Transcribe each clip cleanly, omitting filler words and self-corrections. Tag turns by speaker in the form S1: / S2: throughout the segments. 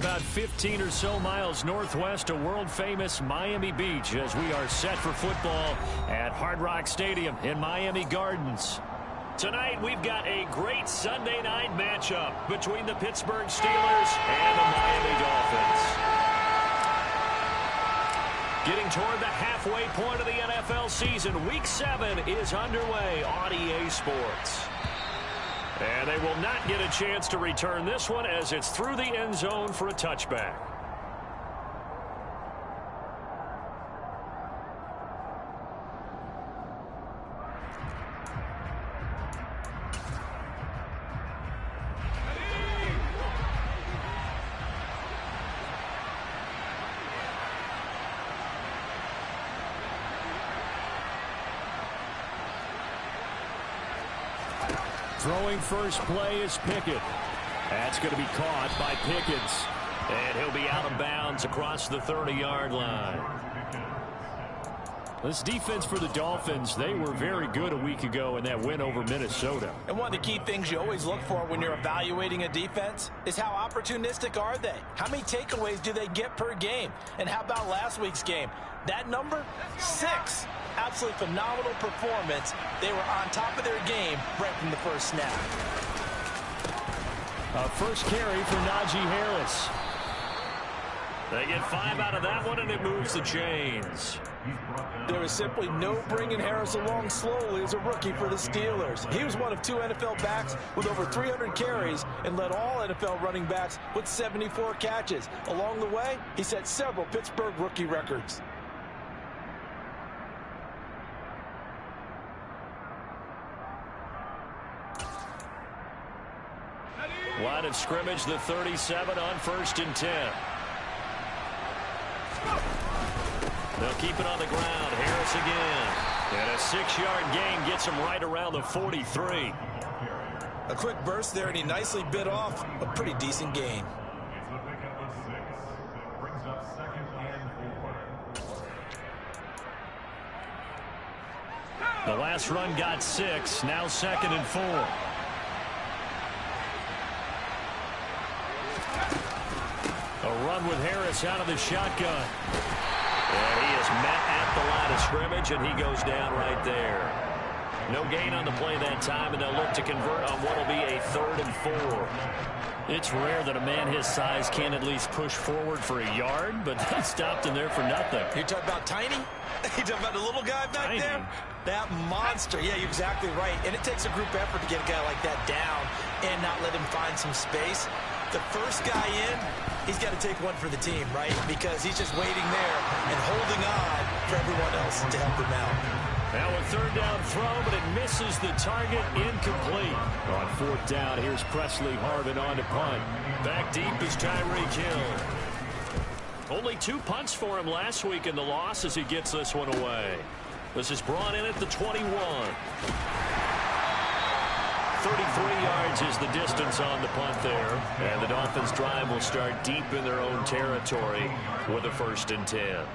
S1: about 15 or so miles northwest of world-famous Miami Beach as we are set for football at Hard Rock Stadium in Miami Gardens. Tonight, we've got a great Sunday night matchup between the Pittsburgh Steelers and the Miami Dolphins. Getting toward the halfway point of the NFL season, Week 7 is underway on EA Sports. And they will not get a chance to return this one as it's through the end zone for a touchback. Throwing first play is Pickett. That's going to be caught by Pickens. And he'll be out of bounds across the 30-yard line. This defense for the Dolphins, they were very good a week ago in that win over Minnesota.
S2: And one of the key things you always look for when you're evaluating a defense is how opportunistic are they? How many takeaways do they get per game? And how about last week's game? That number? 6. Absolutely phenomenal performance. They were on top of their game right from the first snap.
S1: First carry for Najee Harris. They get 5 out of that one, and it moves the chains.
S2: There is simply no bringing Harris along slowly as a rookie for the Steelers. He was one of 2 NFL backs with over 300 carries and led all NFL running backs with 74 catches. Along the way, he set several Pittsburgh rookie records.
S1: Line of scrimmage, the 37 on 1st and 10. They'll keep it on the ground. Harris again. And a 6-yard gain gets him right around the 43.
S2: A quick burst there, and he nicely bit off a pretty decent gain.
S1: The last run got 6. Now 2nd and 4. A run with Harris out of the shotgun. And he is met at the line of scrimmage, and he goes down right there. No gain on the play that time, and they'll look to convert on what will be a 3rd and 4. It's rare that a man his size can at least push forward for a yard, but they stopped him there for nothing.
S2: You're talking about tiny? You're talking about the little guy back there? That monster. Yeah, you're exactly right. And it takes a group effort to get a guy like that down and not let him find some space. The first guy in, he's got to take one for the team, right? Because he's just waiting there and holding on for everyone else to help him out.
S1: Now a 3rd down throw, but it misses the target, incomplete. On 4th down, here's Presley Harvin on to punt. Back deep is Tyreek Hill. Only 2 punts for him last week in the loss as he gets this one away. This is brought in at the 21. 33 yards is the distance on the punt there. And the Dolphins' drive will start deep in their own territory with a 1st and 10.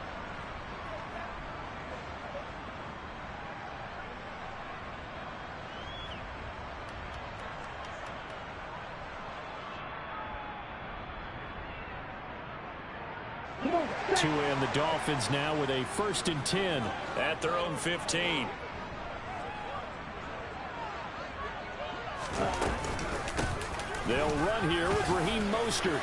S1: To end the Dolphins now with a 1st and 10 at their own 15. They'll run here with Raheem Mostert.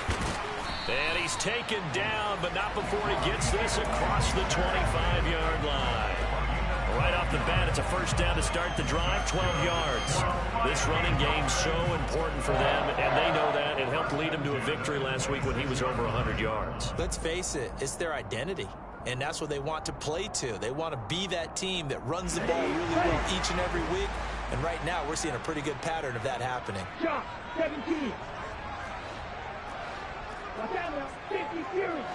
S1: And he's taken down, but not before he gets this across the 25-yard line. Right off the bat, it's a 1st down to start the drive, 12 yards. This running game's so important for them, and they know that. It helped lead him to a victory last week when he was over 100 yards.
S2: Let's face it, it's their identity, and that's what they want to play to. They want to be that team that runs the ball really well each and every week, and right now we're seeing a pretty good pattern of that happening.
S3: Shot 17. Watch out now, 50 series.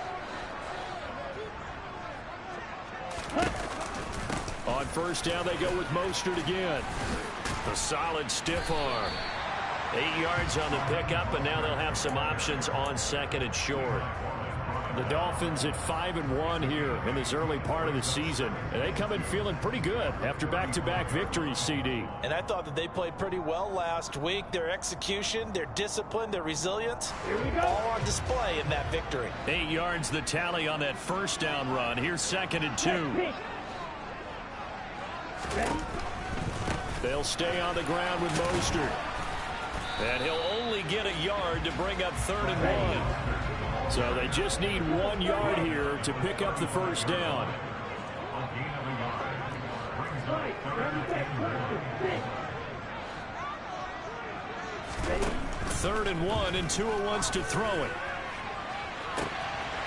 S1: On 1st down, they go with Mostert again. A solid stiff arm. 8 yards on the pickup, and now they'll have some options on 2nd and short. The Dolphins at 5-1 here in this early part of the season. And they come in feeling pretty good after back-to-back victories, CD.
S2: And I thought that they played pretty well last week. Their execution, their discipline, their resilience, all on display in that victory.
S1: 8 yards the tally on that first down run. Here's 2nd and 2. They'll stay on the ground with Mostert. And he'll only get a yard to bring up 3rd and 1. So they just need 1 yard here to pick up the first down. Third and 1, and Tua wants to throw it.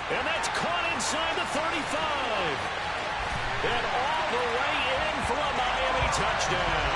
S1: And that's caught inside the 35. And all the way in for a Miami touchdown.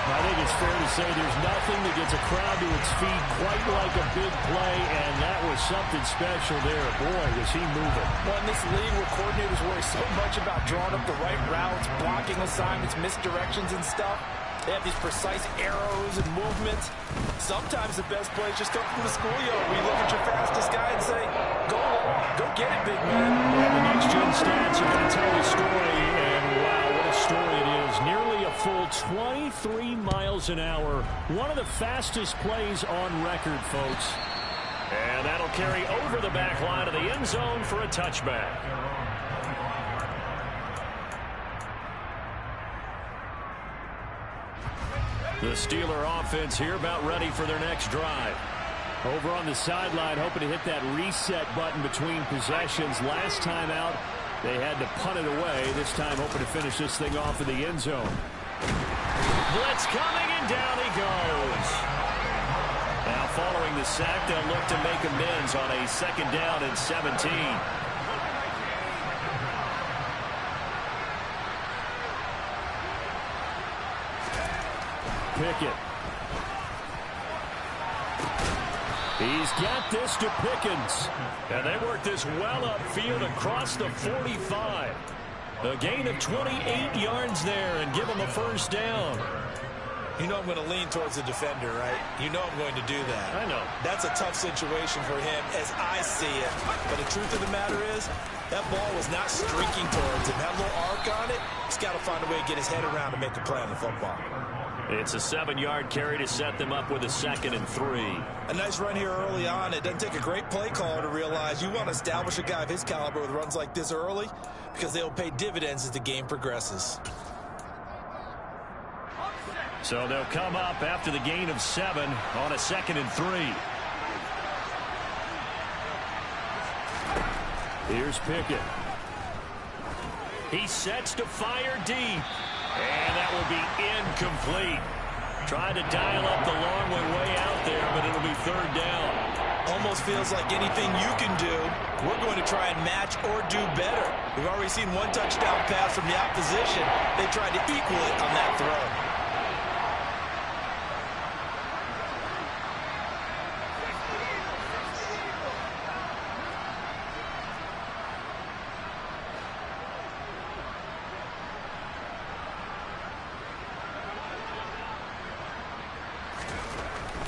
S1: I think it's fair to say there's nothing that gets a crowd to its feet quite like a big play, and that was something special there. Boy, was he moving.
S2: Well, in this league where coordinators worry so much about drawing up the right routes, blocking assignments, misdirections and stuff, they have these precise arrows and movements. Sometimes the best plays just come from the schoolyard where you look at your fastest guy and say, go long, go get it, big man.
S1: Well, the next-gen stats are going to tell the story, and wow, what a story it is. Nearly a full 23 miles an hour. One of the fastest plays on record, folks. And that'll carry over the back line of the end zone for a touchback. The Steeler offense here about ready for their next drive. Over on the sideline, hoping to hit that reset button between possessions. Last time out, they had to punt it away. This time, hoping to finish this thing off in the end zone. Blitz coming, and down he goes. Now, following the sack, they'll look to make amends on a 2nd down and 17. Pickett. He's got this to Pickens. And they work this well upfield across the 45. A gain of 28 yards there and give him a first down.
S2: You know I'm going to lean towards the defender, right? You know I'm going to do that.
S1: I know.
S2: That's a tough situation for him as I see it. But the truth of the matter is, that ball was not streaking towards him. Had a little arc on it. He's got to find a way to get his head around to make a play on the football.
S1: It's a 7-yard carry to set them up with a 2nd and 3.
S2: A nice run here early on. It doesn't take a great play caller to realize you want to establish a guy of his caliber with runs like this early because they'll pay dividends as the game progresses.
S1: So they'll come up after the gain of 7 on a 2nd and 3. Here's Pickett. He sets to fire deep. And that will be incomplete. Trying to dial up the long way out there, but it'll be 3rd down.
S2: Almost feels like anything you can do, we're going to try and match or do better. We've already seen 1 touchdown pass from the opposition. They tried to equal it on that throw.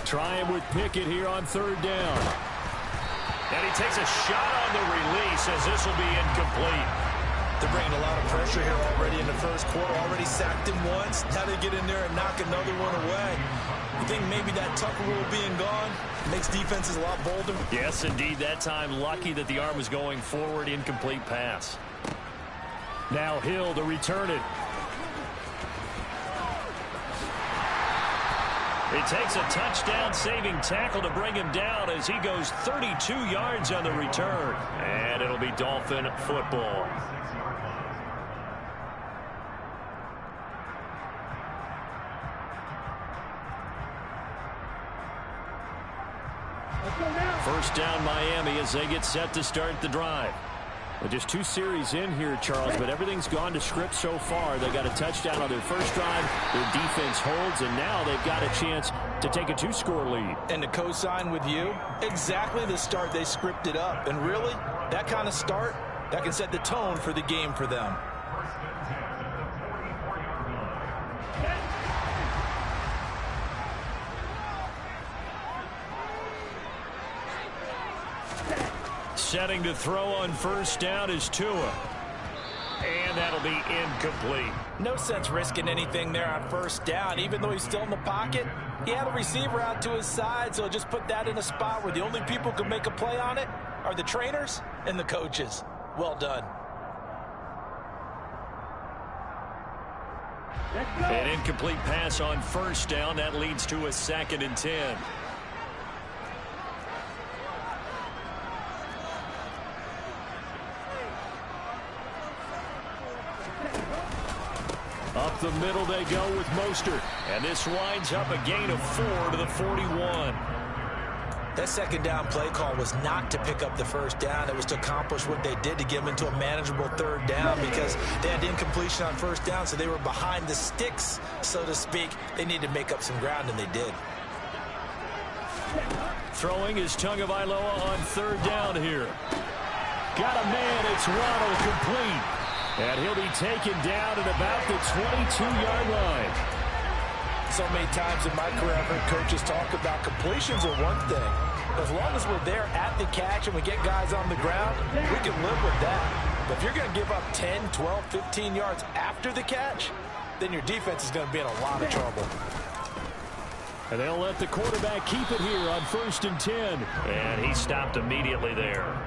S1: Trying with Pickett here on 3rd down. And he takes a shot on the release as this will be incomplete.
S2: They're bringing a lot of pressure here already in the first quarter. Already sacked him once. Now they get in there and knock another one away. You think maybe that Tucker rule being gone makes defenses a lot bolder?
S1: Yes, indeed. That time, lucky that the arm was going forward. Incomplete pass. Now Hill to return it. It takes a touchdown-saving tackle to bring him down as he goes 32 yards on the return. And it'll be Dolphin football. First down Miami as they get set to start the drive. Well, just 2 series in here, Charles, but everything's gone to script so far. They got a touchdown on their first drive. Their defense holds, and now they've got a chance to take a 2-score lead.
S2: And to co-sign with you, exactly the start they scripted up. And really, that kind of start, that can set the tone for the game for them.
S1: Setting to throw on first down is Tua. And that'll be incomplete.
S2: No sense risking anything there on first down. Even though he's still in the pocket, he had a receiver out to his side, so just put that in a spot where the only people who can make a play on it are the trainers and the coaches. Well done.
S1: An incomplete pass on first down. That leads to a 2nd and 10. Up the middle they go with Mostert. And this winds up a gain of 4 to the 41.
S2: That second down play call was not to pick up the first down. It was to accomplish what they did to get them into a manageable third down because they had incompletion on first down, so they were behind the sticks, so to speak. They needed to make up some ground, and they did.
S1: Throwing is Tagovailoa on third down here. Got a man. It's Waddle complete. And he'll be taken down at about the 22-yard line.
S2: So many times in my career, I've heard coaches talk about completions are one thing. As long as we're there at the catch and we get guys on the ground, we can live with that. But if you're going to give up 10, 12, 15 yards after the catch, then your defense is going to be in a lot of trouble.
S1: And they'll let the quarterback keep it here on 1st and 10. And he stopped immediately there.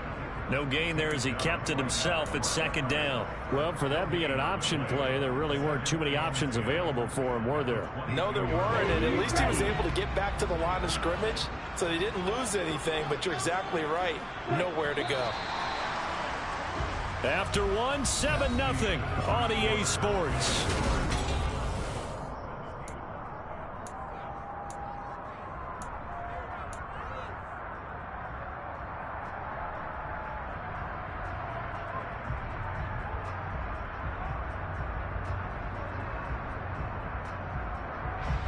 S1: No gain there as he kept it himself at 2nd down. Well, for that being an option play, there really weren't too many options available for him, were there?
S2: No, there weren't, and at least he was able to get back to the line of scrimmage, so they didn't lose anything, but you're exactly right. Nowhere to go.
S1: After one, 7-0 on EA Sports.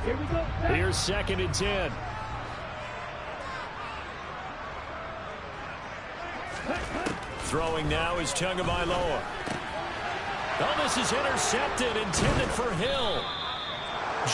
S3: Here we go.
S1: Here's 2nd and 10. Throwing now is Tagovailoa. Oh, this is intercepted, intended for Hill.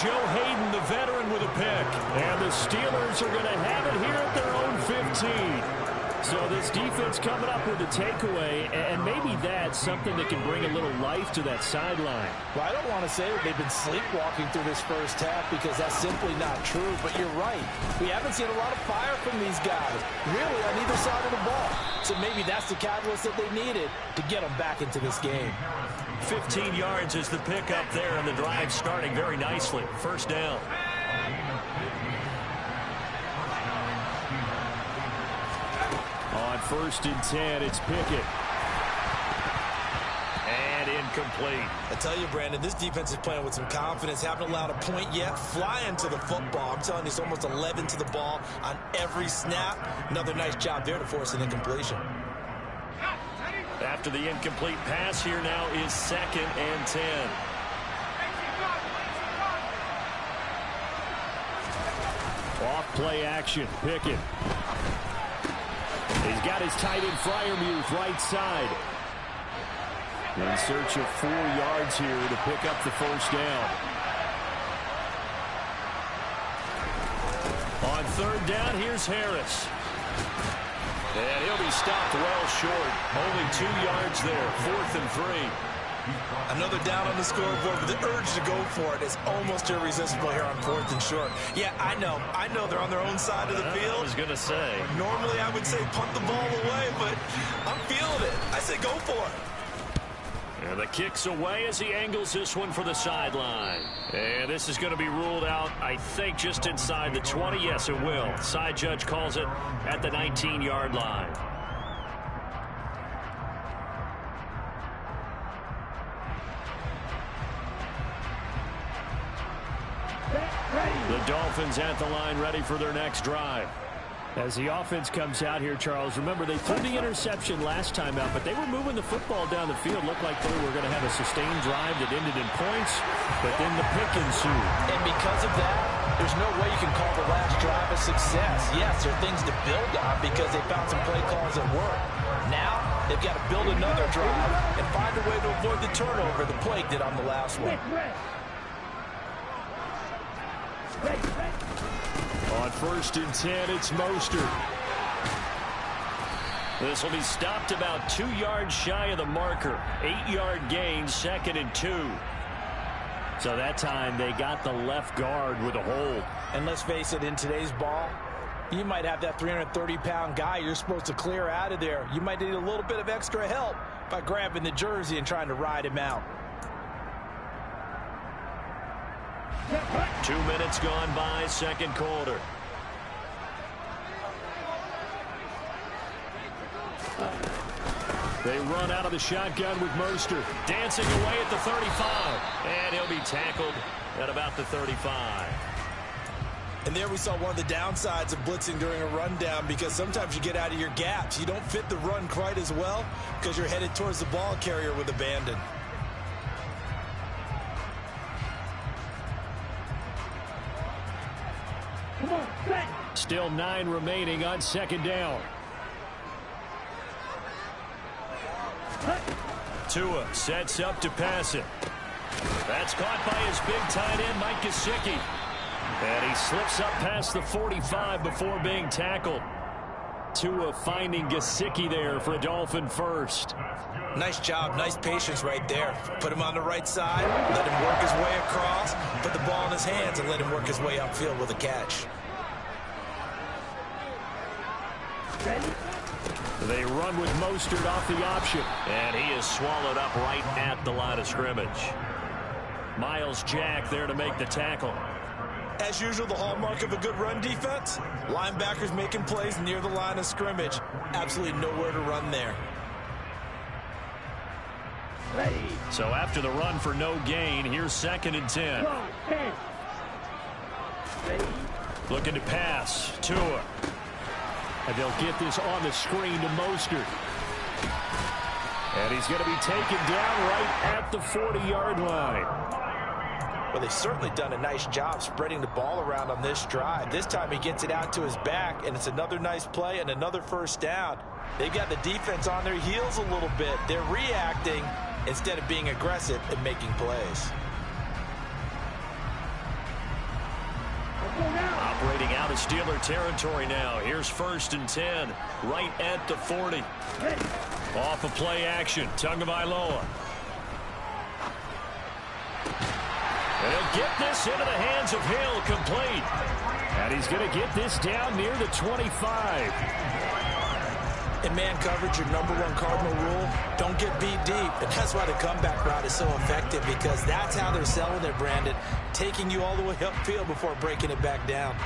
S1: Joe Hayden, the veteran, with a pick. And the Steelers are going to have it here at their own 15. So this defense coming up with a takeaway, and maybe that's something that can bring a little life to that sideline.
S2: Well, I don't want to say that they've been sleepwalking through this first half because that's simply not true, but you're right. We haven't seen a lot of fire from these guys, really, on either side of the ball. So maybe that's the catalyst that they needed to get them back into this game.
S1: 15 yards is the pickup there, and the drive starting very nicely. First down. On 1st and 10, it's Pickett. And incomplete.
S2: I tell you, Brandon, this defense is playing with some confidence. Haven't allowed a point yet. Flying to the football. I'm telling you, it's almost 11 to the ball on every snap. Another nice job there to force an incompletion.
S1: After the incomplete pass, here now is 2nd and 10. Off play action. Pickett. He's got his tight end Freiermuth right side. In search of 4 yards here to pick up the first down. On 3rd down, here's Harris. And he'll be stopped well short. Only 2 yards there. 4th and 3.
S2: Another down on the scoreboard, but the urge to go for it is almost irresistible here on 4th and short. Yeah, I know they're on their own side of the field.
S1: I was going to say.
S2: Normally I would say punt the ball away, but I'm feeling it. I say go for it.
S1: And the kick's away as he angles this one for the sideline. And this is going to be ruled out, I think, just inside the 20. Yes, it will. Side judge calls it at the 19-yard line. The Dolphins at the line, ready for their next drive. As the offense comes out here, Charles, remember they threw the interception last time out, but they were moving the football down the field. Looked like they were going to have a sustained drive that ended in points, but then the pick ensued.
S2: And because of that, there's no way you can call the last drive a success. Yes, there are things to build on because they found some play calls that work. Now, they've got to build another drive and find a way to avoid the turnover the play did on the last one.
S1: On 1st and 10, it's Mostert. This will be stopped about 2 yards shy of the marker. 8-yard gain, 2nd and 2. So that time they got the left guard with a hold.
S2: And let's face it, in today's ball, you might have that 330-pound guy you're supposed to clear out of there. You might need a little bit of extra help by grabbing the jersey and trying to ride him out.
S1: 2 minutes gone by, second quarter. They run out of the shotgun with Mostert. Dancing away at the 35. And he'll be tackled at about the 35.
S2: And there we saw one of the downsides of blitzing during a rundown, because sometimes you get out of your gaps. You don't fit the run quite as well because you're headed towards the ball carrier with abandon.
S3: Come on, set.
S1: Still 9 remaining on second down. Tua sets up to pass it. That's caught by his big tight end, Mike Gesicki. And he slips up past the 45 before being tackled. Tua finding Gesicki there for a Dolphin first.
S2: Nice job, nice patience right there. Put him on the right side, let him work his way across, put the ball in his hands, and let him work his way upfield with a catch.
S3: Ready?
S1: They run with Mostert off the option. And he is swallowed up right at the line of scrimmage. Miles Jack there to make the tackle.
S2: As usual, the hallmark of a good run defense, linebackers making plays near the line of scrimmage. Absolutely nowhere to run there.
S3: Ready.
S1: So after the run for no gain, here's 2nd and 10.
S3: Go, 10. Ready.
S1: Looking to pass. Tua. And they'll get this on the screen to Mostert. And he's going to be taken down right at the 40-yard line.
S2: Well, they've certainly done a nice job spreading the ball around on this drive. This time he gets it out to his back, and it's another nice play and another first down. They've got the defense on their heels a little bit. They're reacting instead of being aggressive and making plays.
S1: Operating out of Steeler territory now. Here's 1st and 10, right at the 40.
S3: Ready.
S1: Off of play action, Tagovailoa. And he'll get this into the hands of Hill, complete. And he's going to get this down near the 25.
S2: In man coverage, your #1 cardinal rule, don't get beat deep. And that's why the comeback route is so effective, because that's how they're selling it, Brandon. Taking you all the way upfield before breaking it back down.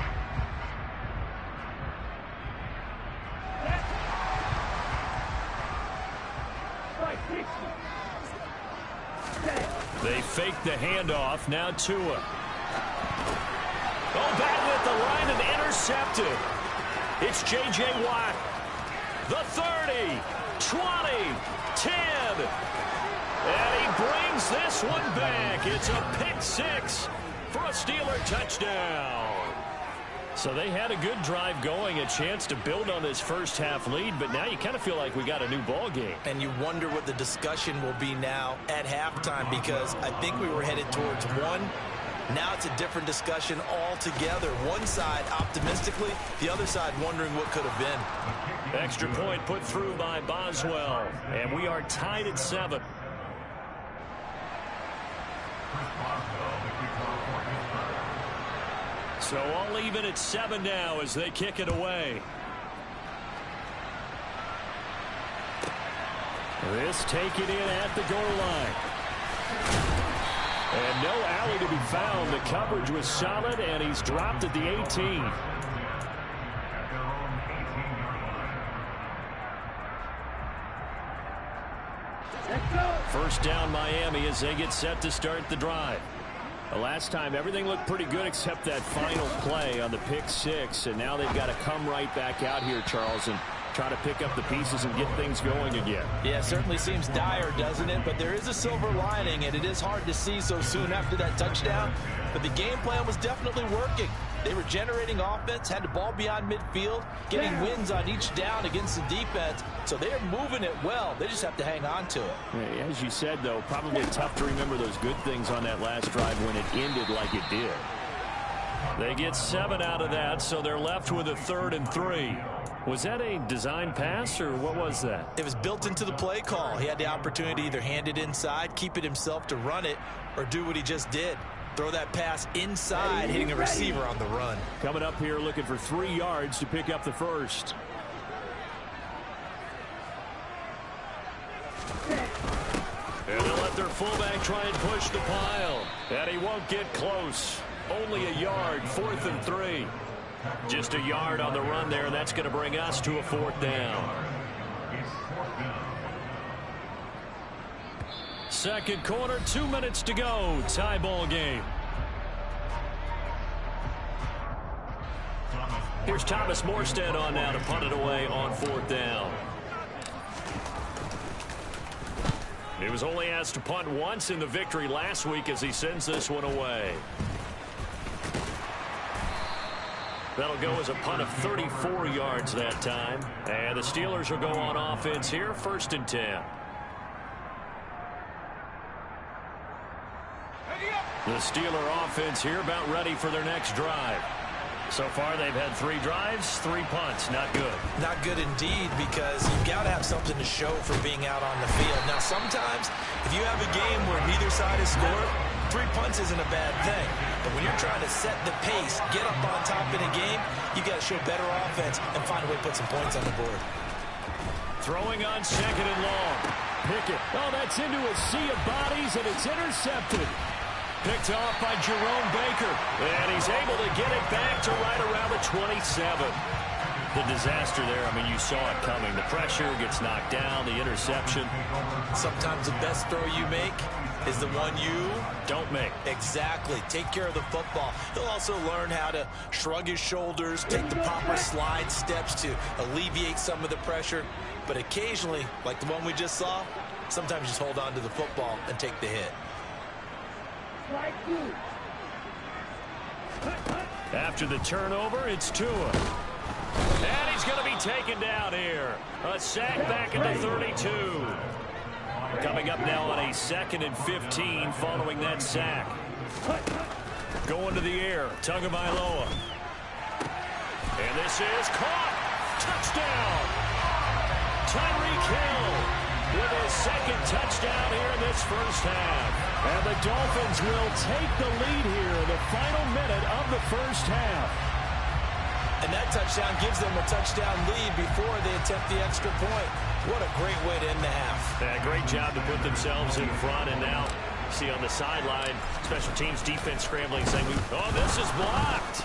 S1: They fake the handoff. Now Tua. Oh, battle at the line and intercepted. It's J.J. Watt. The 30, 20, 10. And he brings this one back. It's a pick 6 for a Steeler touchdown. So they had a good drive going, a chance to build on this first half lead, but now you kind of feel like we got a new ball game.
S2: And you wonder what the discussion will be now at halftime, because I think we were headed towards one. Now it's a different discussion altogether. One side optimistically, the other side wondering what could have been.
S1: Extra point put through by Boswell, and we are tied at 7. So all even at 7 now as they kick it away. This taken in at the goal line. And no alley to be found. The coverage was solid, and he's dropped at the 18. First down Miami as they get set to start the drive. The last time everything looked pretty good except that final play on the pick 6, and now they've got to come right back out here, Charles, and try to pick up the pieces and get things going again.
S2: Yeah, it certainly seems dire, doesn't it? But there is a silver lining, and it is hard to see so soon after that touchdown. But the game plan was definitely working. They were generating offense, had the ball beyond midfield, getting wins on each down against the defense. So they're moving it well. They just have to hang on to it.
S1: As you said, though, probably tough to remember those good things on that last drive when it ended like it did. They get 7 out of that, so they're left with a 3rd and 3. Was that a design pass, or what was that?
S2: It was built into the play call. He had the opportunity to either hand it inside, keep it himself to run it, or do what he just did. Throw that pass inside, hitting a receiver on the run.
S1: Coming up here looking for 3 yards to pick up the first. And they'll let their fullback try and push the pile. And he won't get close. Only a yard, 4th and 3. Just a yard on the run there, and that's going to bring us to a 4th down. Second quarter, 2 minutes to go. Tie ball game. Here's Thomas Morstead on now to punt it away on 4th down. He was only asked to punt once in the victory last week as he sends this one away. That'll go as a punt of 34 yards that time. And the Steelers will go on offense here, 1st and 10. The Steeler offense here about ready for their next drive. So far, they've had 3 drives, 3 punts. Not good.
S2: Not good indeed, because you've got to have something to show for being out on the field. Now, sometimes, if you have a game where neither side has scored, 3 punts isn't a bad thing. But when you're trying to set the pace, get up on top in a game, you got to show better offense and find a way to put some points on the board.
S1: Throwing on 2nd and long. Pickett. Oh, that's into a sea of bodies, and it's intercepted. Picked off by Jerome Baker. And he's able to get it back to right around the 27. The disaster there, I mean, you saw it coming. The pressure gets knocked down, the interception.
S2: Sometimes the best throw you make is the one you
S1: don't make.
S2: Exactly. Take care of the football. He'll also learn how to shrug his shoulders, take the proper slide steps to alleviate some of the pressure. But occasionally, like the one we just saw, sometimes just hold on to the football and take the hit.
S1: After the turnover, it's Tua. And he's going to be taken down here. A sack back at the 32. Coming up now on a 2nd and 15 following that sack. Going to the air, Tagovailoa. And this is caught. Touchdown. Tyreek Hill with his 2nd touchdown here in this first half. And the Dolphins will take the lead here in the final minute of the first half.
S2: And that touchdown gives them a touchdown lead before they attempt the extra point. What a great way to end the half.
S1: Yeah, great job to put themselves in front. And now, see on the sideline, special teams defense scrambling, saying, oh, this is blocked.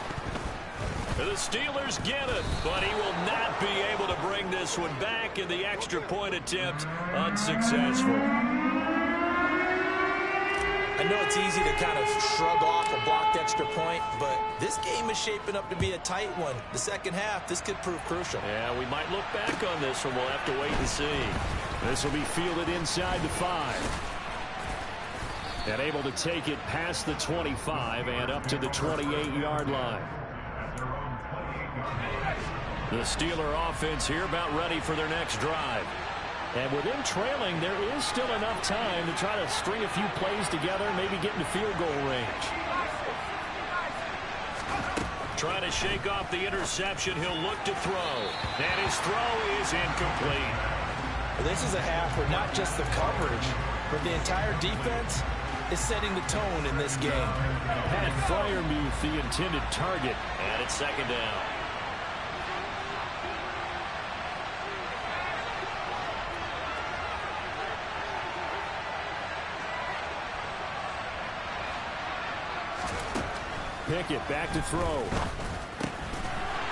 S1: The Steelers get it, but he will not be able to bring this one back in the extra point attempt. Unsuccessful.
S2: I know it's easy to kind of shrug off a blocked extra point, but this game is shaping up to be a tight one. The second half, this could prove crucial.
S1: Yeah, we might look back on this one. We'll have to wait and see. This will be fielded inside the 5. And able to take it past the 25 and up to the 28-yard line. The Steeler offense here about ready for their next drive. And with them trailing, there is still enough time to try to string a few plays together, maybe get into field goal range. Trying to shake off the interception, he'll look to throw. And his throw is incomplete.
S2: This is a half where not just the coverage, but the entire defense is setting the tone in this game.
S1: Pat Freiermuth, the intended target. And it's 2nd down. Pickett back to throw.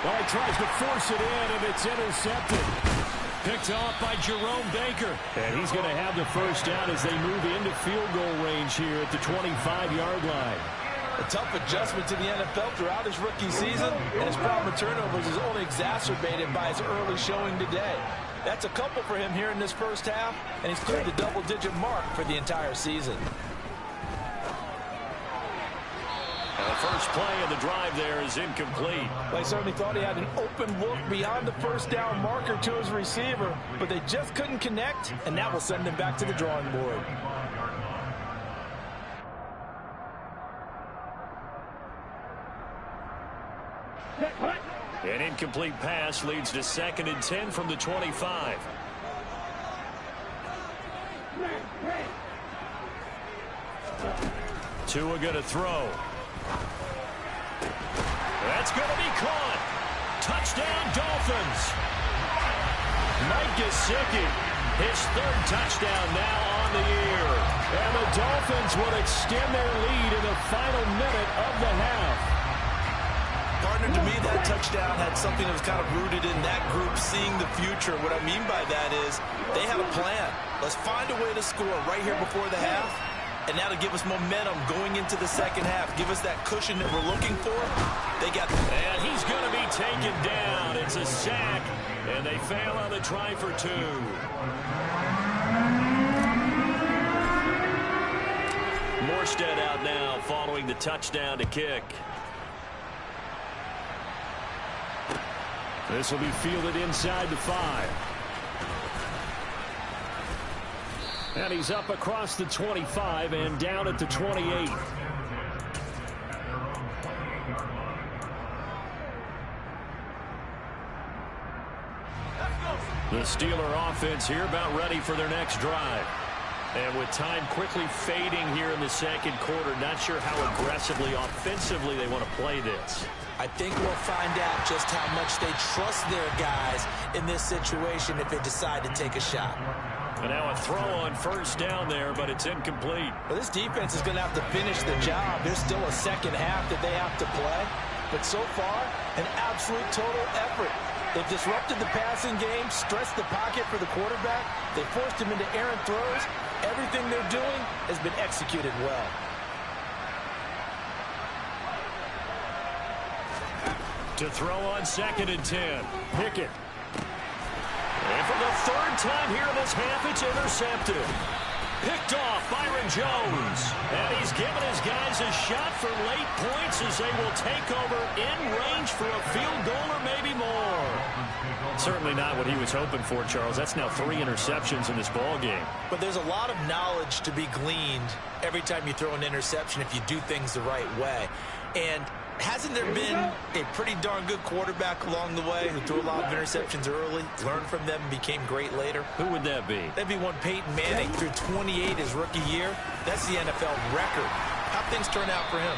S1: Well, he tries to force it in, and it's intercepted. Picked off by Jerome Baker. And he's going to have the first down as they move into field goal range here at the 25-yard line.
S2: A tough adjustment to the NFL throughout his rookie season, and his problem with turnovers is only exacerbated by his early showing today. That's a couple for him here in this first half, and he's cleared the double-digit mark for the entire season.
S1: The first play of the drive there is incomplete.
S2: They certainly thought he had an open look beyond the first down marker to his receiver, but they just couldn't connect, and that will send them back to the drawing board.
S1: And in incomplete pass leads to 2nd and 10 from the 25. Tua going to throw. That's going to be caught. Touchdown, Dolphins. Mike Gesicki, his 3rd touchdown now on the year. And the Dolphins will extend their lead in the final minute of the half.
S2: Partner, to me, that touchdown had something that was kind of rooted in that group seeing the future. What I mean by that is they had a plan. Let's find a way to score right here before the half. And that'll give us momentum going into the second half. Give us that cushion that we're looking for. They got.
S1: And he's going to be taken down. It's a sack. And they fail on the try for 2. Morstead out now following the touchdown to kick. This will be fielded inside the 5. And he's up across the 25 and down at the 28. The Steeler offense here about ready for their next drive. And with time quickly fading here in the second quarter, not sure how aggressively, offensively they want to play this.
S2: I think we'll find out just how much they trust their guys in this situation if they decide to take a shot.
S1: And now a throw on 1st down there, but it's incomplete.
S2: Well, this defense is going to have to finish the job. There's still a second half that they have to play. But so far, an absolute total effort. They've disrupted the passing game, stressed the pocket for the quarterback. They forced him into errant throws. Everything they're doing has been executed well.
S1: To throw on 2nd and 10. Pickett. And for the 3rd time here in this half, it's intercepted. Picked off Byron Jones. And he's given his guys a shot for late points as they will take over in range for a field goal or maybe more. Certainly not what he was hoping for, Charles. That's now 3 interceptions in this ball game.
S2: But there's a lot of knowledge to be gleaned every time you throw an interception if you do things the right way. And hasn't there been a pretty darn good quarterback along the way who threw a lot of interceptions early, learned from them, and became great later?
S1: Who would that be?
S2: That'd be one Peyton Manning, threw 28 his rookie year. That's the NFL record. How'd things turn out for him?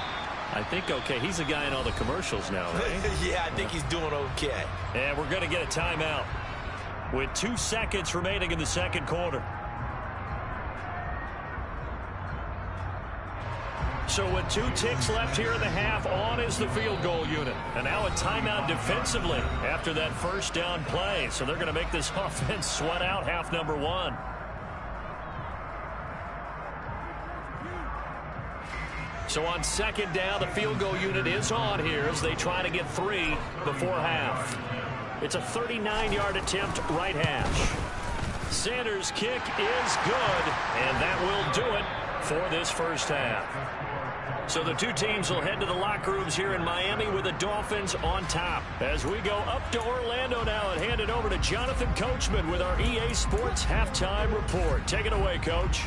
S1: I think okay. He's a guy in all the commercials now, right?
S2: Yeah, I think he's doing okay.
S1: And we're going to get a timeout with 2 seconds remaining in the second quarter. So with 2 ticks left here in the half, on is the field goal unit. And now a timeout defensively after that 1st down play. So they're going to make this offense sweat out half number 1. So on 2nd down, the field goal unit is on here as they try to get 3 before half. It's a 39-yard attempt, right hash. Sanders' kick is good, and that will do it for this 1st half. So the 2 teams will head to the locker rooms here in Miami with the Dolphins on top. As we go up to Orlando now and hand it over to Jonathan Coachman with our EA Sports Halftime Report. Take it away, Coach.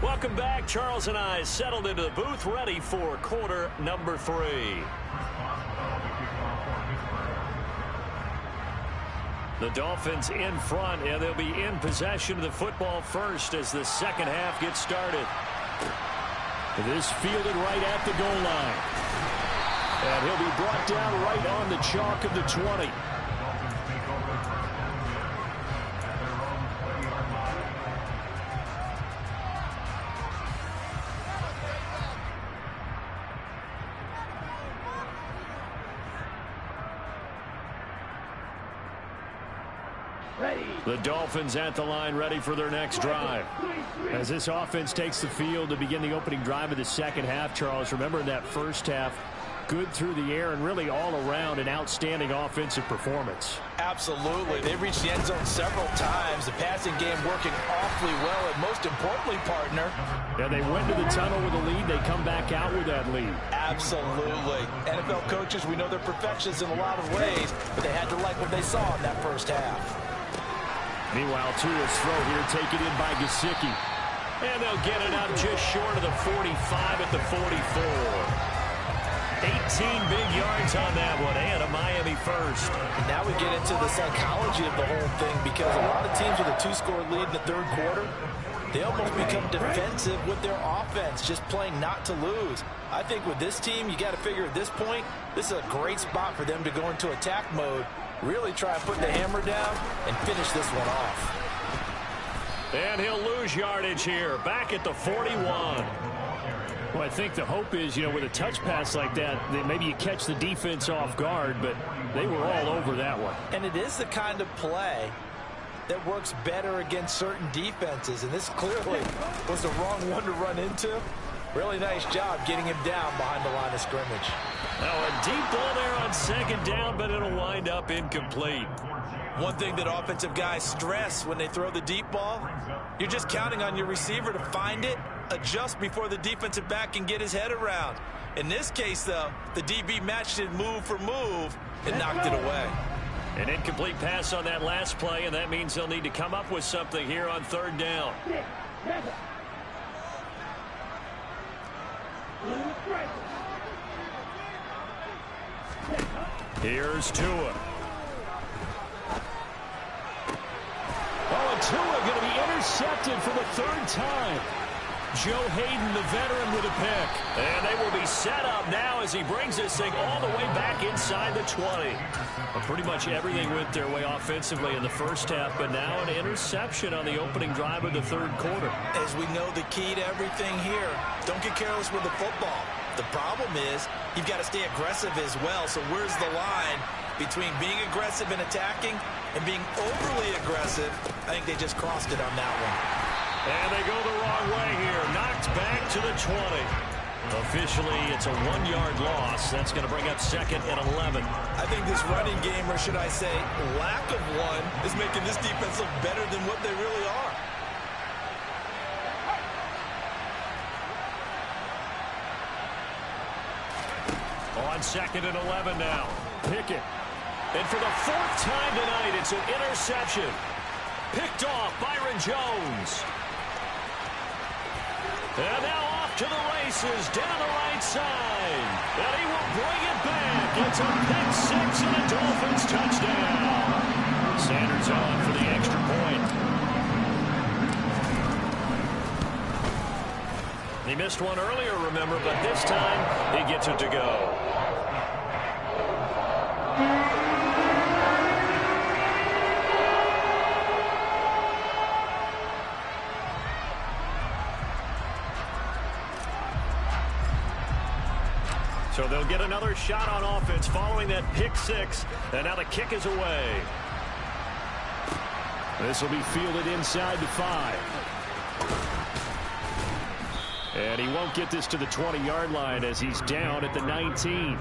S1: Welcome back. Charles and I settled into the booth, ready for quarter number 3. The Dolphins in front, and they'll be in possession of the football first as the second half gets started. This fielded right at the goal line. And he'll be brought down right on the chalk of the 20. The Dolphins at the line, ready for their next drive. As this offense takes the field to begin the opening drive of the second half, Charles, remember in that first half, good through the air and really all around an outstanding offensive performance.
S2: Absolutely. They reached the end zone several times. The passing game working awfully well, and most importantly, partner.
S1: Yeah, they went to the tunnel with a lead. They come back out with that lead.
S2: Absolutely. NFL coaches, we know they're perfectionists in a lot of ways, but they had to like what they saw in that first half.
S1: Meanwhile, Tua's throw here taken in by Gesicki. And they'll get it up just short of the 45 at the 44. 18 big yards on that one, and a Miami first.
S2: And now we get into the psychology of the whole thing, because a lot of teams with a 2-score lead in the third quarter, they almost become defensive with their offense, just playing not to lose. I think with this team, you got to figure at this point, this is a great spot for them to go into attack mode, really try to put the hammer down and finish this one off.
S1: And he'll lose yardage here, back at the 41.
S4: Well, I think the hope is, with a touch pass like that maybe you catch the defense off guard, but they were all over that one.
S2: And it is the kind of play that works better against certain defenses, and this clearly was the wrong one to run into. Really nice job getting him down behind the line of scrimmage.
S1: Now a deep ball there on second down, but it'll wind up incomplete.
S2: One thing that offensive guys stress when they throw the deep ball, you're just counting on your receiver to find it, adjust before the defensive back can get his head around. In this case, though, the DB matched it move for move and knocked it away.
S1: An incomplete pass on that last play, and that means they'll need to come up with something here on third down. Here's Tua.
S4: Oh, and Tua going to be intercepted for the third time. Joe Hayden, the veteran, with a pick.
S1: And they will be set up now as he brings this thing all the way back inside the 20. Well, pretty much everything went their way offensively in the first half, but now an interception on the opening drive of the third quarter.
S2: As we know, the key to everything here, don't get careless with the football. The problem is you've got to stay aggressive as well. So where's the line between being aggressive and attacking and being overly aggressive? I think they just crossed it on that one.
S1: And they go the wrong way here. Knocked back to the 20. Officially, it's a 1-yard loss. That's going to bring up second and 11.
S2: I think this running game, or should I say lack of one, is making this defense look better than what they really are.
S1: On second and 11 now. Pickett. And for the fourth time tonight, it's an interception. Picked off Byron Jones. And now off to the races down the right side. And he will bring it back. It's a pick six and a Dolphins touchdown. Sanders on for the extra point. He missed one earlier, remember, but this time he gets it to go. So they'll get another shot on offense following that pick six. And now the kick is away.
S4: This will be fielded inside the 5. And he won't get this to the 20-yard line as he's down at the 19.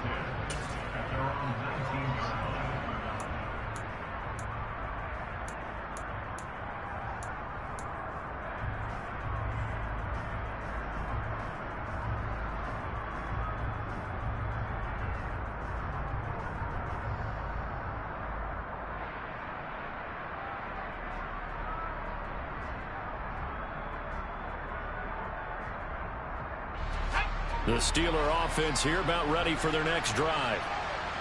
S1: The Steeler offense here about ready for their next drive.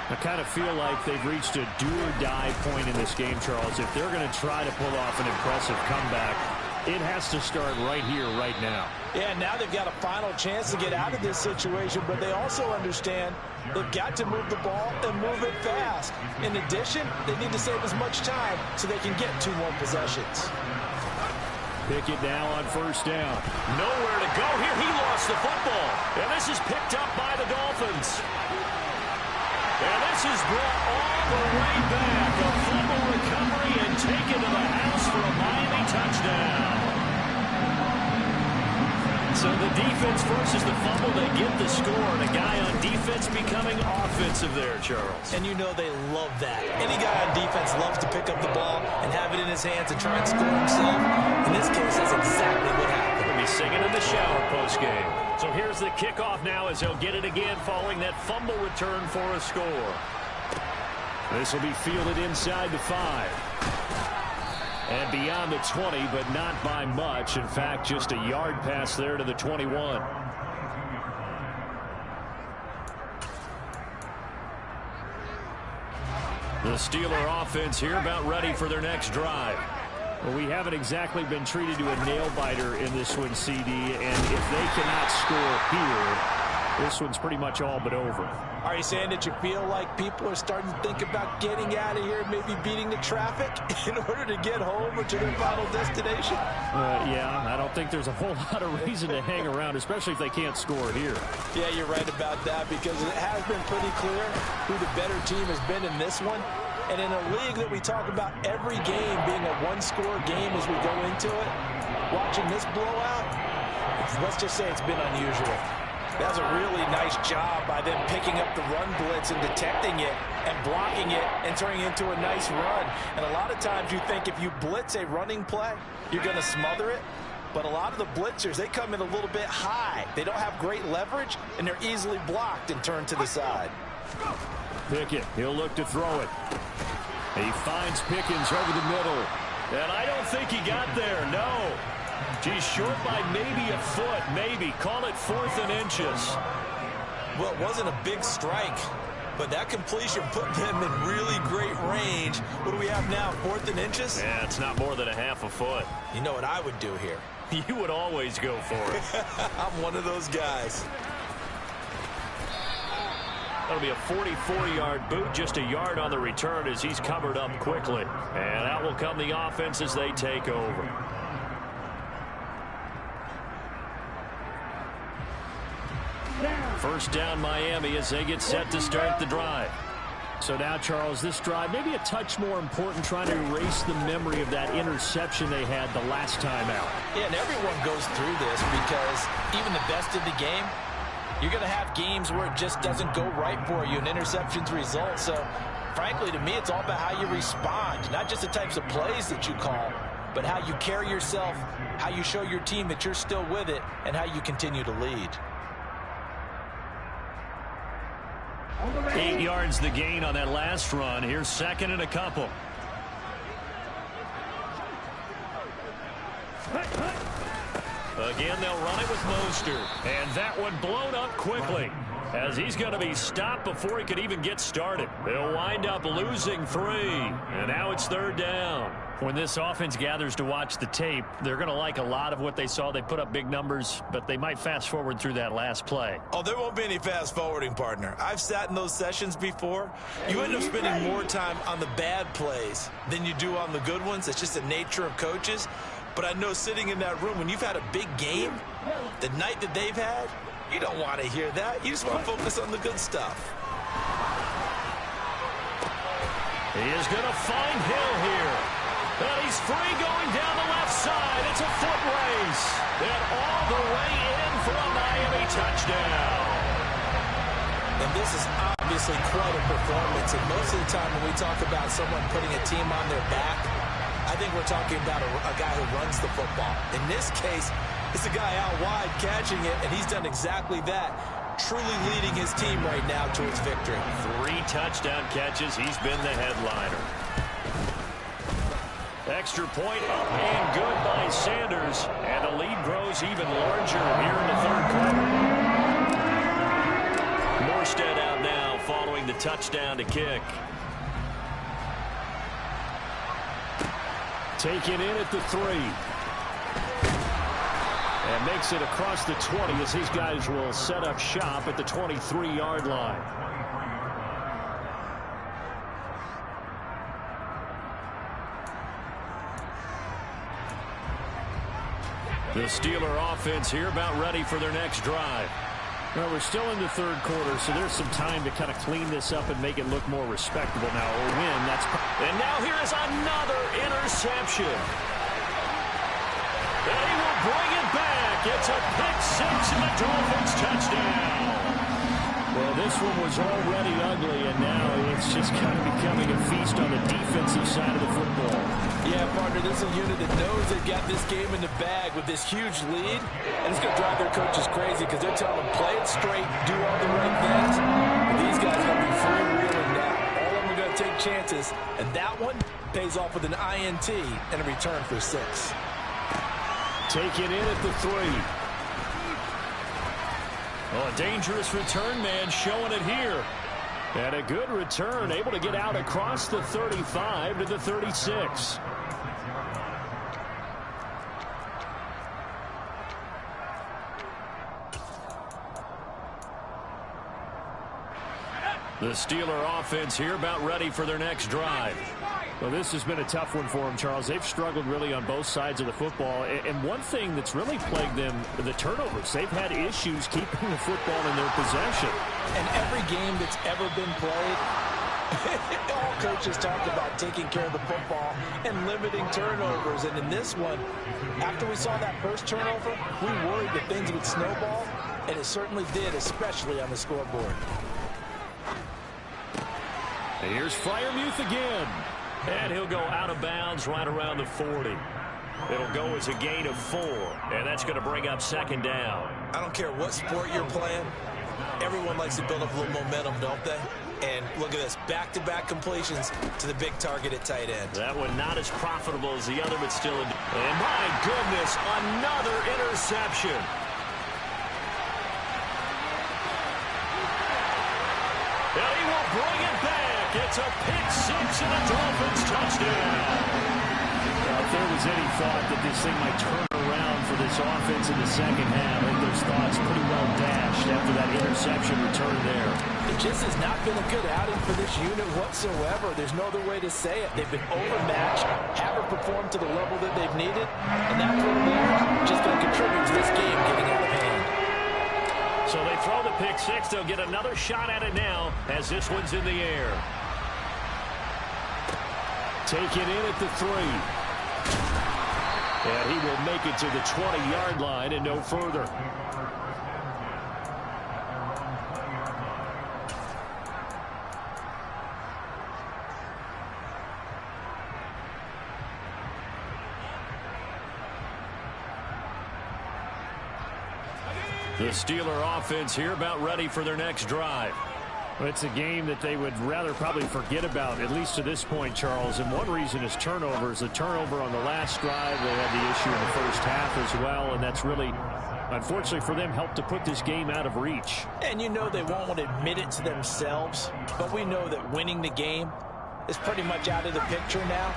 S4: I kind of feel like they've reached a do-or-die point in this game, Charles. If they're going to try to pull off an impressive comeback, it has to start right here, right now.
S2: Yeah, now they've got a final chance to get out of this situation, but they also understand they've got to move the ball and move it fast. In addition, they need to save as much time so they can get 2 more possessions.
S4: Pickett now on first down.
S1: Nowhere to go here. He lost the football. And this is picked up by the Dolphins. And this is brought all the way back. A fumble recovery and taken to the house for a Miami touchdown. So the defense versus the fumble, they get the score. And a guy on defense becoming offensive there, Charles.
S2: And you know they love that. Any guy on defense loves to pick up the ball and have it in his hands and try and score himself. In this case, that's exactly what happened.
S1: He'll be singing in the shower post-game. So here's the kickoff now as he'll get it again following that fumble return for a score.
S4: This will be fielded inside the 5. And beyond the 20, but not by much. In fact, just a yard pass there to the 21. The Steeler offense here about ready for their next drive. Well, we haven't exactly been treated to a nail-biter in this one, CD, and if they cannot score here, this one's pretty much all but over.
S2: Are you saying that you feel like people are starting to think about getting out of here, maybe beating the traffic in order to get home or to their final destination?
S4: Yeah, I don't think there's a whole lot of reason to hang around, especially if they can't score here.
S2: Yeah, you're right about that, because it has been pretty clear who the better team has been in this one. And in a league that we talk about every game being a one-score game as we go into it, watching this blowout, let's just say it's been unusual. That was a really nice job by them picking up the run blitz and detecting it and blocking it and turning it into a nice run. And a lot of times you think if you blitz a running play, you're going to smother it. But a lot of the blitzers, they come in a little bit high. They don't have great leverage, and they're easily blocked and turned to the side.
S4: Pickett, he'll look to throw it. He finds Pickens over the middle.
S1: And I don't think he got there, no. He's short by maybe a foot, maybe. Call it 4th and inches.
S2: Well, it wasn't a big strike, but that completion put them in really great range. What do we have now, 4th and inches?
S1: Yeah, it's not more than a half a foot.
S2: You know what I would do here?
S1: You would always go for it.
S2: I'm one of those guys.
S1: That'll be a 44-yard boot, just a yard on the return as he's covered up quickly. And out will come the offense as they take over. First down Miami as they get set to start the drive.
S4: So now, Charles, this drive maybe a touch more important, trying to erase the memory of that interception they had the last time out.
S2: Yeah, and everyone goes through this because even the best in the game, you're going to have games where it just doesn't go right for you and interceptions result. So, frankly, to me, it's all about how you respond, not just the types of plays that you call, but how you carry yourself, how you show your team that you're still with it, and how you continue to lead.
S1: 8 yards the gain on that last run. Here's 2nd and a couple. Again, they'll run it with Mostert. And that one blown up quickly as he's going to be stopped before he could even get started. They'll wind up losing 3. And now it's 3rd down. When this offense gathers to watch the tape, they're going to like a lot of what they saw. They put up big numbers, but they might fast forward through that last play.
S2: Oh, there won't be any fast forwarding, partner. I've sat in those sessions before. You end up spending more time on the bad plays than you do on the good ones. It's just the nature of coaches. But I know sitting in that room, when you've had a big game, the night that they've had, you don't want to hear that. You just want to focus on the good stuff.
S1: He is going to find Hill here. And he's free going down the left side. It's a foot race. And all the way in for a Miami touchdown.
S2: And this is obviously quite a performance. And most of the time when we talk about someone putting a team on their back, I think we're talking about a guy who runs the football. In this case, it's a guy out wide catching it, and he's done exactly that, truly leading his team right now towards victory.
S1: 3 touchdown catches. He's been the headliner. Extra point up and good by Sanders. And the lead grows even larger here in the 3rd quarter. Morstead out now following the touchdown to kick.
S4: Taken in at the 3. And makes it across the 20 as these guys will set up shop at the 23-yard line.
S1: The Steeler offense here about ready for their next drive.
S4: Well, we're still in the 3rd quarter, so there's some time to kind of clean this up and make it look more respectable now. Or win, that's...
S1: And now here is another interception. And he will bring it back. It's a pick-6 and a Dolphins touchdown.
S4: Well, this one was already ugly, and now it's just kind of becoming a feast on the defensive side of the football.
S2: Yeah, partner, this is a unit that knows they've got this game in the bag with this huge lead, and it's going to drive their coaches crazy because they're telling them, play it straight, do all the right things. But these guys are going to be freewheeling now. All of them are going to take chances, and that one pays off with an INT and a return for 6.
S1: Taken in at the 3. Oh, a dangerous return man showing it here. And a good return, able to get out across the 35 to the 36. The Steeler offense here about ready for their next drive.
S4: Well, this has been a tough one for them, Charles. They've struggled really on both sides of the football. And one thing that's really plagued them, the turnovers. They've had issues keeping the football in their possession.
S2: And every game that's ever been played, all coaches talk about taking care of the football and limiting turnovers. And in this one, after we saw that first turnover, we worried that things would snowball, and it certainly did, especially on the scoreboard.
S1: And here's Freiermuth again. And he'll go out of bounds right around the 40. It'll go as a gain of 4. And that's going to bring up second down.
S2: I don't care what sport you're playing. Everyone likes to build up a little momentum, don't they? And look at this, back-to-back completions to the big target at tight end.
S1: That one not as profitable as the other, but still. And my goodness, another interception. And he will bring it back. It's a pick 6 and a Dolphins touchdown.
S4: Well, if there was any thought that this thing might turn around for this offense in the second half, I think those thoughts pretty well dashed after that interception return there.
S2: It just has not been a good outing for this unit whatsoever. There's no other way to say it. They've been overmatched, haven't performed to the level that they've needed, and that throw there just going to contribute to this game getting out of hand.
S1: So they throw the pick 6. They'll get another shot at it now as this one's in the air. Taken in at the 3. And he will make it to the 20-yard line and no further. The Steeler offense here about ready for their next drive.
S4: Well, it's a game that they would rather probably forget about, at least to this point, Charles. And one reason is turnovers. The turnover on the last drive, they had the issue in the first half as well, and that's really, unfortunately for them, helped to put this game out of reach.
S2: And you know they won't want to admit it to themselves, but we know that winning the game is pretty much out of the picture now.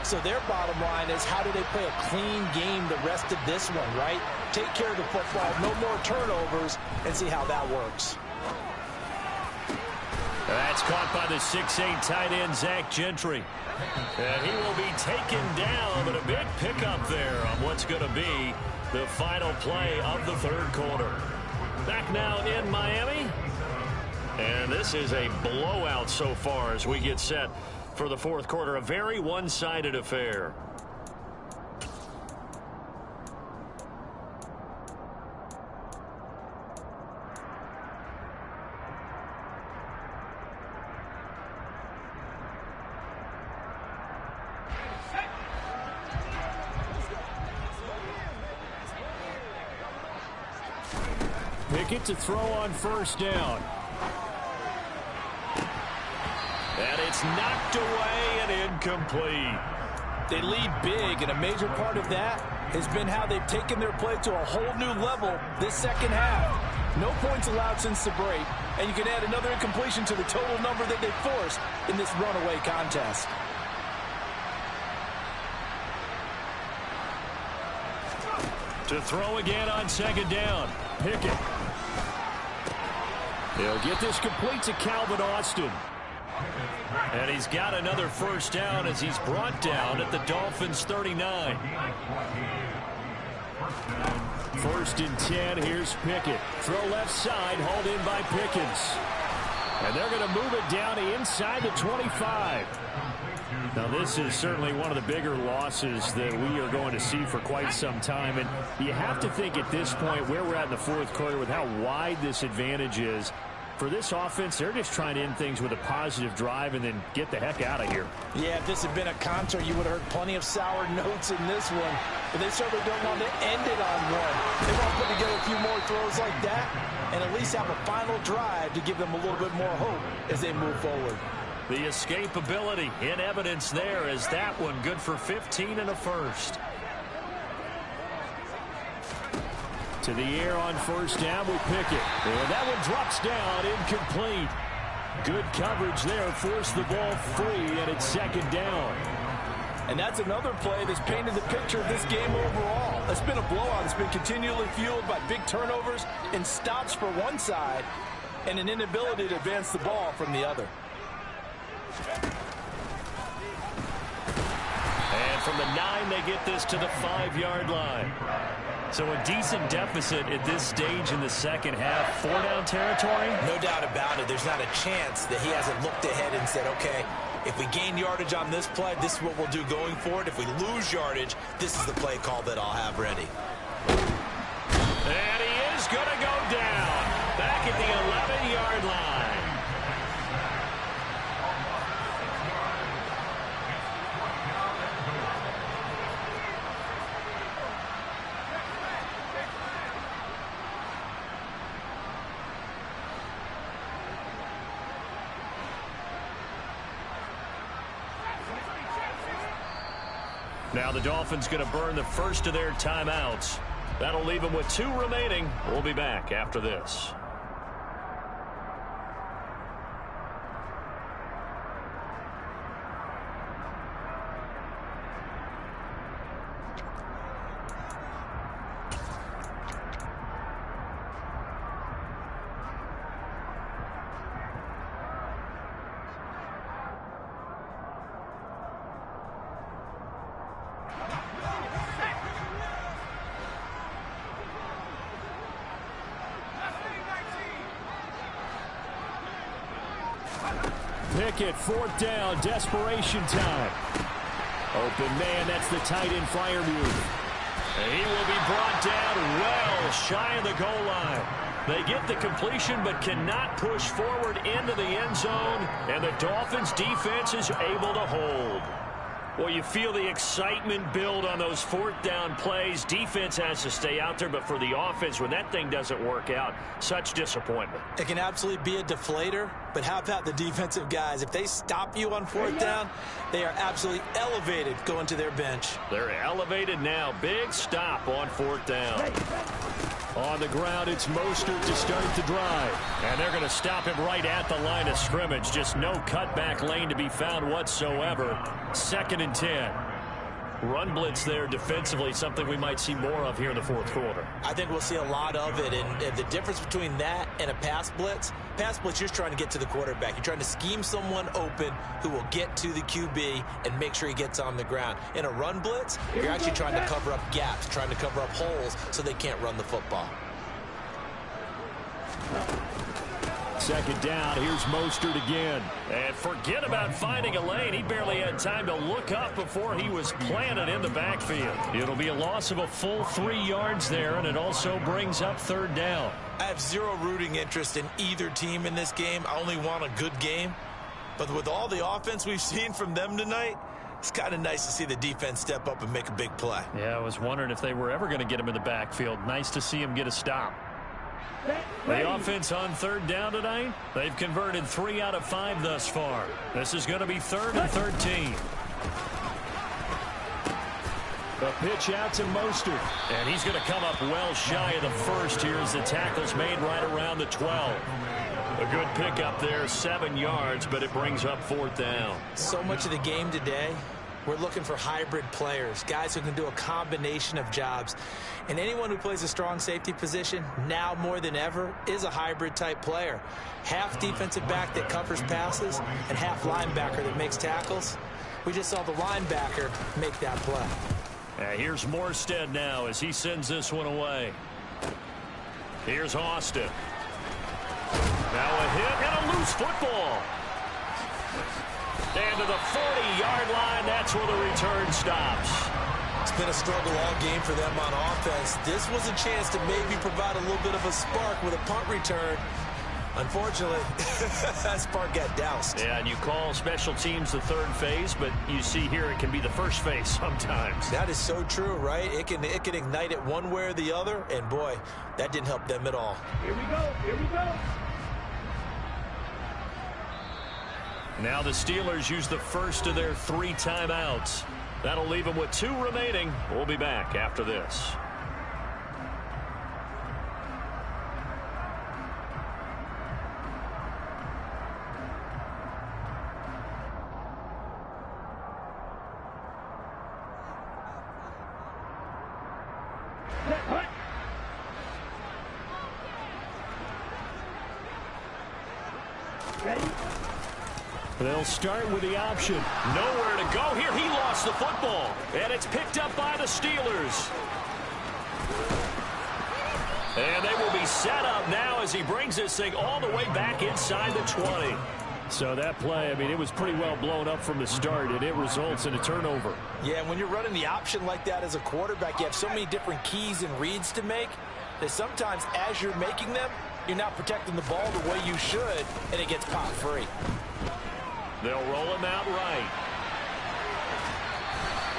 S2: So their bottom line is, how do they play a clean game the rest of this one, right? Take care of the football, no more turnovers, and see how that works.
S1: That's caught by the 6'8" tight end, Zach Gentry. And he will be taken down, but a big pickup there on what's going to be the final play of the third quarter. Back now in Miami. And this is a blowout so far as we get set for the fourth quarter. A very one-sided affair.
S4: Pickett to throw on first down.
S1: And it's knocked away and incomplete.
S2: They lead big, and a major part of that has been how they've taken their play to a whole new level this second half. No points allowed since the break, and you can add another incompletion to the total number that they've forced in this runaway contest.
S1: To throw again on second down. Pickett.
S4: He'll get this complete to Calvin Austin.
S1: And he's got another first down as he's brought down at the Dolphins' 39.
S4: 1st and 10. Here's Pickett. Throw left side, hauled in by Pickens. And they're going to move it down inside the 25. Now, this is certainly one of the bigger losses that we are going to see for quite some time. And you have to think at this point where we're at in the fourth quarter with how wide this advantage is. For this offense, they're just trying to end things with a positive drive and then get the heck out of here.
S2: Yeah, if this had been a concert, you would have heard plenty of sour notes in this one. But they certainly don't want to end it on one. They want to put together a few more throws like that and at least have a final drive to give them a little bit more hope as they move forward.
S1: The escapability in evidence there as that one good for 15 and a first.
S4: To the air on first down with Pickett. And that one drops down, incomplete. Good coverage there, forced the ball free, and it's second down.
S5: And that's another play that's painted the picture of this game overall. It's been a blowout. It's been continually fueled by big turnovers and stops for one side and an inability to advance the ball from the other.
S1: And from the 9, they get this to the 5-yard line. So a decent deficit at this stage in the second half. 4-down territory?
S2: No doubt about it. There's not a chance that he hasn't looked ahead and said, okay, if we gain yardage on this play, this is what we'll do going forward. If we lose yardage, this is the play call that I'll have ready.
S1: And he is going to go down. Back at the 11-yard line. Now the Dolphins going to burn the first of their timeouts. That'll leave them with 2 remaining. We'll be back after this.
S4: Pickett, 4th down, desperation time. Open man, that's the tight end flyer move.
S1: And he will be brought down well shy of the goal line. They get the completion but cannot push forward into the end zone, and the Dolphins defense is able to hold. Well, you feel the excitement build on those 4th down plays. Defense has to stay out there, but for the offense, when that thing doesn't work out, such disappointment.
S2: It can absolutely be a deflator, but how about the defensive guys? If they stop you on 4th down, they are absolutely elevated going to their bench.
S1: They're elevated now. Big stop on 4th down.
S4: On the ground, it's Mostert to start the drive.
S1: And they're going to stop him right at the line of scrimmage. Just no cutback lane to be found whatsoever. 2nd and 10. Run blitz there defensively, something we might see more of here in the 4th quarter.
S2: I think we'll see a lot of it, and the difference between that and a pass blitz, you're trying to get to the quarterback. You're trying to scheme someone open who will get to the QB and make sure he gets on the ground. In a run blitz, you're actually trying to cover up gaps, trying to cover up holes so they can't run the football.
S4: 2nd down, here's Mostert again.
S1: And forget about finding a lane. He barely had time to look up before he was planted in the backfield. It'll be a loss of a full 3 yards there, and it also brings up 3rd down.
S2: I have zero rooting interest in either team in this game. I only want a good game. But with all the offense we've seen from them tonight, it's kind of nice to see the defense step up and make a big play.
S1: Yeah, I was wondering if they were ever going to get him in the backfield. Nice to see him get a stop. The offense on 3rd down tonight, they've converted 3 out of 5 thus far. This is going to be 3rd and 13.
S4: A pitch out to Mostert.
S1: And he's going to come up well shy of the first here as the tackle's made right around the 12. A good pickup there, 7 yards, but it brings up 4th down.
S2: So much of the game today, we're looking for hybrid players, guys who can do a combination of jobs. And anyone who plays a strong safety position, now more than ever, is a hybrid type player. Half defensive back that covers passes and half linebacker that makes tackles. We just saw the linebacker make that play.
S1: Here's Morstead now as he sends this one away. Here's Austin. Now a hit and a loose football. And to the 40-yard line, that's where the return stops.
S2: It's been a struggle all game for them on offense. This was a chance to maybe provide a little bit of a spark with a punt return. Unfortunately, that spark got doused.
S1: Yeah, and you call special teams the 3rd phase, but you see here it can be the 1st phase sometimes.
S2: That is so true, right? It can ignite it one way or the other, and boy, that didn't help them at all.
S3: Here we go. Here we go.
S1: Now the Steelers use the first of their 3 timeouts. That'll leave them with 2 remaining. We'll be back after this.
S4: They'll start with the option.
S1: Nowhere to go here. He lost the football. And it's picked up by the Steelers. And they will be set up now as he brings this thing all the way back inside the 20.
S4: So that play, I mean, it was pretty well blown up from the start, and it results in a turnover.
S5: Yeah, when you're running the option like that as a quarterback, you have so many different keys and reads to make that sometimes as you're making them, you're not protecting the ball the way you should, and it gets popped free.
S1: They'll roll him out right.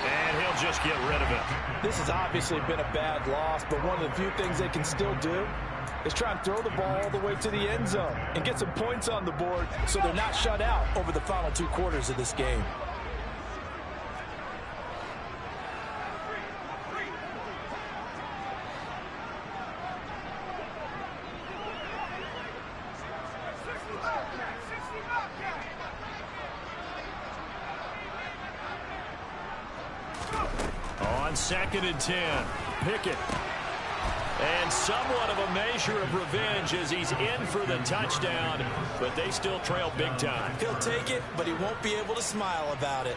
S1: And he'll just get rid of it.
S5: This has obviously been a bad loss, but one of the few things they can still do is try and throw the ball all the way to the end zone and get some points on the board so they're not shut out over the final 2 quarters of this game.
S1: On 2nd and 10. Pickett. And somewhat of a measure of revenge as he's in for the touchdown, but they still trail big time.
S2: He'll take it, but he won't be able to smile about it.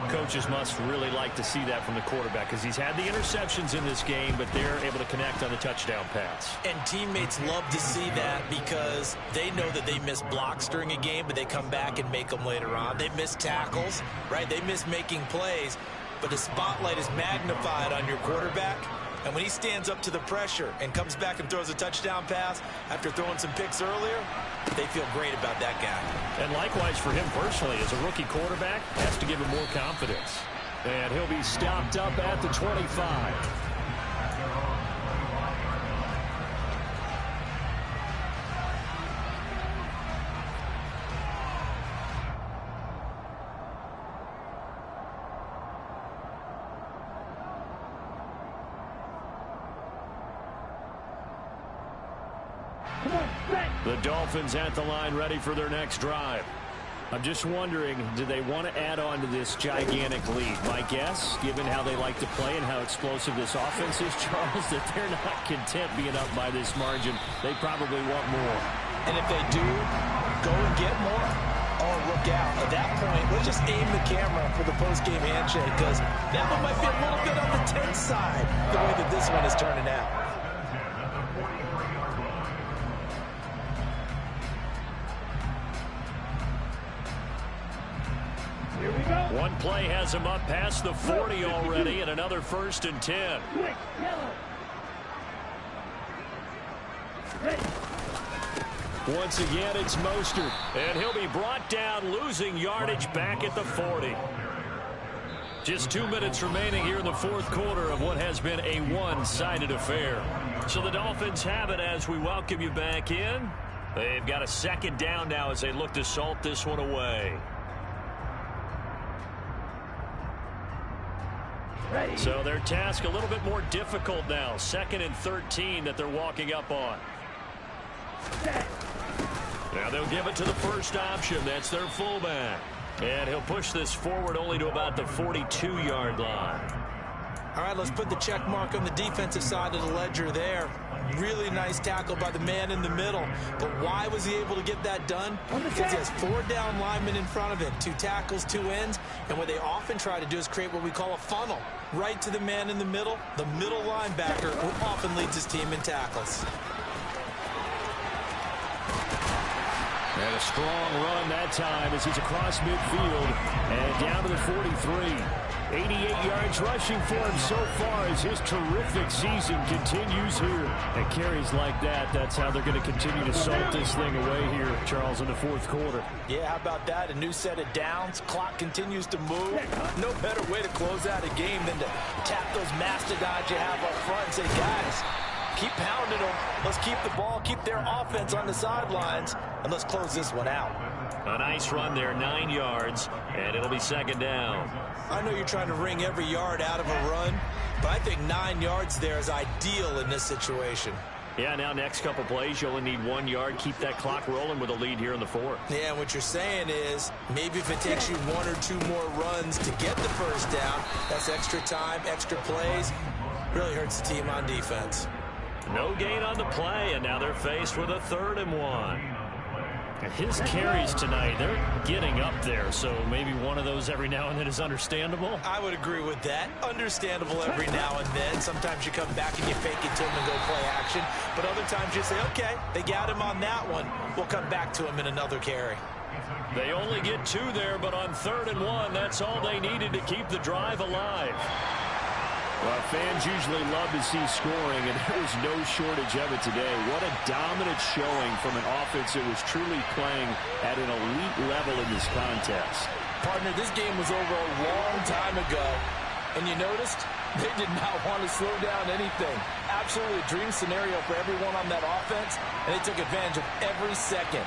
S1: Coaches must really like to see that from the quarterback because he's had the interceptions in this game, but they're able to connect on the touchdown pass.
S2: And teammates love to see that because they know that they miss blocks during a game, but they come back and make them later on. They miss tackles, right? They miss making plays, but the spotlight is magnified on your quarterback. And when he stands up to the pressure and comes back and throws a touchdown pass after throwing some picks earlier, they feel great about that guy.
S1: And likewise for him personally, as a rookie quarterback, has to give him more confidence.
S4: And he'll be stopped up at the 25.
S1: The Dolphins at the line ready for their next drive.
S4: I'm just wondering, do they want to add on to this gigantic lead? My guess, given how they like to play and how explosive this offense is, Charles, that they're not content being up by this margin. They probably want more.
S5: And if they do go and get more, oh, look out. At that point, let's just aim the camera for the post-game handshake because that one might be a little bit on the tense side the way that this one is turning out.
S1: One play has him up past the 40 already, and another 1st and 10.
S3: Quick, yellow. Ready.
S1: Once again, it's Mostert, and he'll be brought down, losing yardage back at the 40. Just 2 minutes remaining here in the 4th quarter of what has been a one-sided affair. So the Dolphins have it as we welcome you back in. They've got a 2nd down now as they look to salt this one away.
S3: Ready.
S1: So their task a little bit more difficult now. 2nd and 13 that they're walking up on.
S3: Set.
S1: Now they'll give it to the first option. That's their fullback. And he'll push this forward only to about the 42-yard line.
S2: All right, let's put the check mark on the defensive side of the ledger there. Really nice tackle by the man in the middle. But why was he able to get that done? Because he has 4 down linemen in front of him, 2 tackles, 2 ends. And what they often try to do is create what we call a funnel. Right to the man in the middle linebacker, who often leads his team in tackles.
S4: And a strong run that time as he's across midfield and down to the 43. 88 yards rushing for him so far as his terrific season continues here. And carries like that, that's how they're going to continue to salt this thing away here, Charles, in the 4th quarter.
S5: Yeah, how about that? A new set of downs. Clock continues to move. No better way to close out a game than to tap those mastodons you have up front and say, guys, keep pounding them. Let's keep the ball, keep their offense on the sidelines, and let's close this one out.
S1: A nice run there, 9 yards, and it'll be second down.
S2: I know you're trying to wring every yard out of a run, but I think 9 yards there is ideal in this situation.
S1: Yeah, now next couple plays, you only need 1 yard. Keep that clock rolling with a lead here in the fourth.
S2: Yeah, and what you're saying is maybe if it takes you 1 or 2 more runs to get the first down, that's extra time, extra plays. Really hurts the team on defense.
S1: No gain on the play, and now they're faced with a 3rd and 1.
S4: His carries tonight, they're getting up there, so maybe one of those every now and then is understandable.
S2: I would agree with that. Understandable every now and then. Sometimes you come back and you fake it to him and go play action. But other times you say, okay, they got him on that one. We'll come back to him in another carry.
S1: They only get 2 there, but on 3rd and 1, that's all they needed to keep the drive alive.
S4: Well, fans usually love to see scoring, and there was no shortage of it today. What a dominant showing from an offense that was truly playing at an elite level in this contest.
S5: Partner, this game was over a long time ago, and you noticed they did not want to slow down anything. Absolutely a dream scenario for everyone on that offense, and they took advantage of every second.